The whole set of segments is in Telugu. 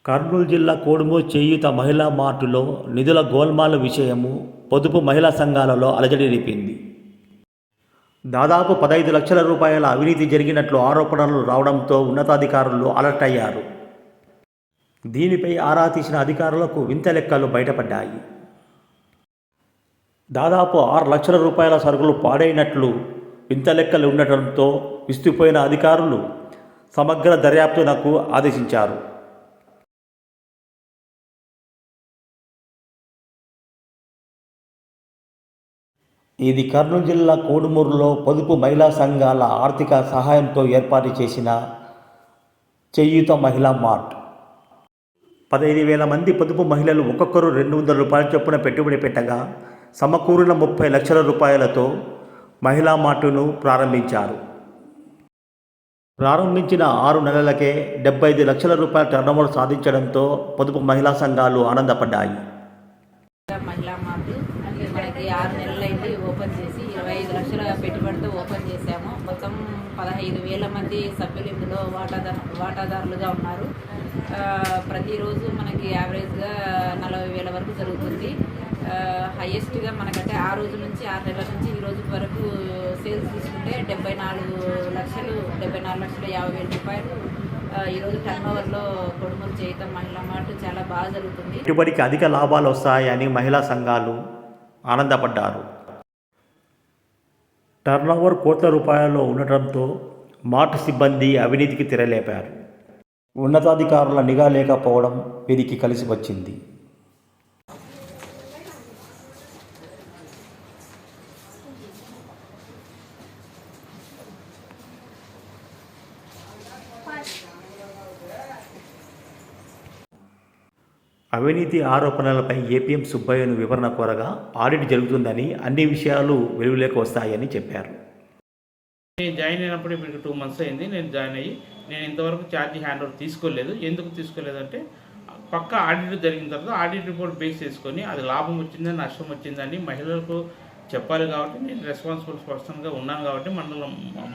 కర్నూలు జిల్లా కోడుమూరు చేయూత మహిళా మార్టులో నిధుల గోల్మాల్ విషయము పొదుపు మహిళా సంఘాలలో అలజడి రేపింది. దాదాపు 15 లక్షల రూపాయల అవినీతి జరిగినట్లు ఆరోపణలు రావడంతో ఉన్నతాధికారులు అలర్ట్ అయ్యారు. దీనిపై ఆరా తీసిన అధికారులకు వింత లెక్కలు బయటపడ్డాయి. దాదాపు 6 లక్షల రూపాయల సరుకులు పాడైనట్లు వింత లెక్కలు ఉండటంతో విస్తుపోయిన అధికారులు సమగ్ర దర్యాప్తునకు ఆదేశించారు. ఇది కర్నూలు జిల్లా కోడుమూరులో పొదుపు మహిళా సంఘాల ఆర్థిక సహాయంతో ఏర్పాటు చేసిన చేయూత మహిళా మార్ట్. 15,000 మంది పొదుపు మహిళలు ఒక్కొక్కరు 200 రూపాయల చొప్పున పెట్టుబడి పెట్టగా సమకూరిన 30 లక్షల రూపాయలతో మహిళా మార్టును ప్రారంభించారు. ప్రారంభించిన 6 నెలలకే 75 లక్షల రూపాయల టర్నోవర్ సాధించడంతో పొదుపు మహిళా సంఘాలు ఆనందపడ్డాయి. మహిళా మార్ట్ మనకి 6 నెలలైంది ఓపెన్ చేసి 25 లక్షల పెట్టుబడితో ఓపెన్ చేశాము. మొత్తం 15,000 మంది సభ్యులు ఇందులో వాటాదారులుగా ఉన్నారు. ప్రతిరోజు మనకి యావరేజ్గా 40,000 వరకు జరుగుతుంది. హైయెస్ట్గా మనకంటే ఆ రోజు నుంచి 6 నెలల నుంచి ఈ రోజు వరకు సేల్స్ తీసుకుంటే 74,50,000 రూపాయలు ఈరోజు టర్నోవర్లో కోడుమూరు చేయూత మహిళా మార్ట్ చాలా బాగా జరుగుతుంది. పెట్టుబడికి అధిక లాభాలు వస్తాయని మహిళా సంఘాలు ఆనందపడ్డారు. టర్నోవర్ కోట్ల రూపాయల్లో ఉండటంతో మార్ట్ సిబ్బంది అవినీతికి తెరలేపారు. ఉన్నతాధికారుల నిఘా లేకపోవడం వీరికి కలిసి వచ్చింది. అవినీతి ఆరోపణలపై ఏపీఎం సుబ్బయ్యను వివరణ కోరగా ఆడిట్ జరుగుతుందని, అన్ని విషయాలు వెలుగులోకి వస్తాయని చెప్పారు. నేను జాయిన్ అయినప్పుడు ఇప్పుడు 2 months అయింది. నేను జాయిన్ అయ్యి నేను ఇంతవరకు ఛార్జీ హ్యాండ్ ఓవర్ తీసుకోలేదు. ఎందుకు తీసుకోలేదంటే పక్క ఆడిట్ జరిగిన తర్వాత ఆడిట్ రిపోర్ట్ బేస్ చేసుకొని అది లాభం వచ్చిందని నష్టం వచ్చిందని మహిళలకు చెప్పాలి కాబట్టి నేను రెస్పాన్సిబుల్ పర్సన్గా ఉన్నాను కాబట్టి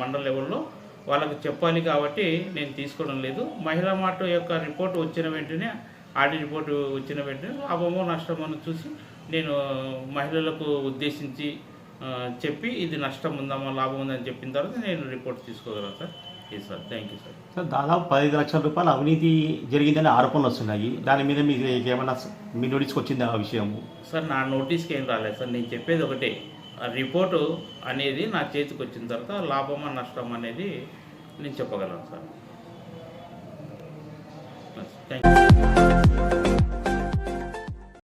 మండల లెవెల్లో వాళ్ళకి చెప్పాలి కాబట్టి నేను తీసుకోవడం లేదు. మహిళా మార్ట్ యొక్క రిపోర్ట్ వచ్చిన వెంటనే ఆడిట్ రిపోర్టు వచ్చిన వెంటనే లాభమో నష్టమో చూసి నేను మహిళలకు ఉద్దేశించి చెప్పి ఇది నష్టం ఉందమ్మా లాభం ఉందని చెప్పిన తర్వాత నేను రిపోర్ట్ తీసుకోగలను sir. Yes sir, thank you sir. Sir, దాదాపు 15 లక్షల రూపాయలు అవినీతి జరిగిందని ఆరోపణలు వస్తున్నాయి. దాని మీద మీకు ఏమన్నా మీ నోటీస్కి వచ్చింది ఆ విషయము? సార్, నా నోటీస్కి ఏం రాలేదు సార్. నేను చెప్పేది ఒకటే, రిపోర్టు అనేది నా చేతికి వచ్చిన తర్వాత లాభమా నష్టం అనేది నేను చెప్పగలను సార్. Thank you.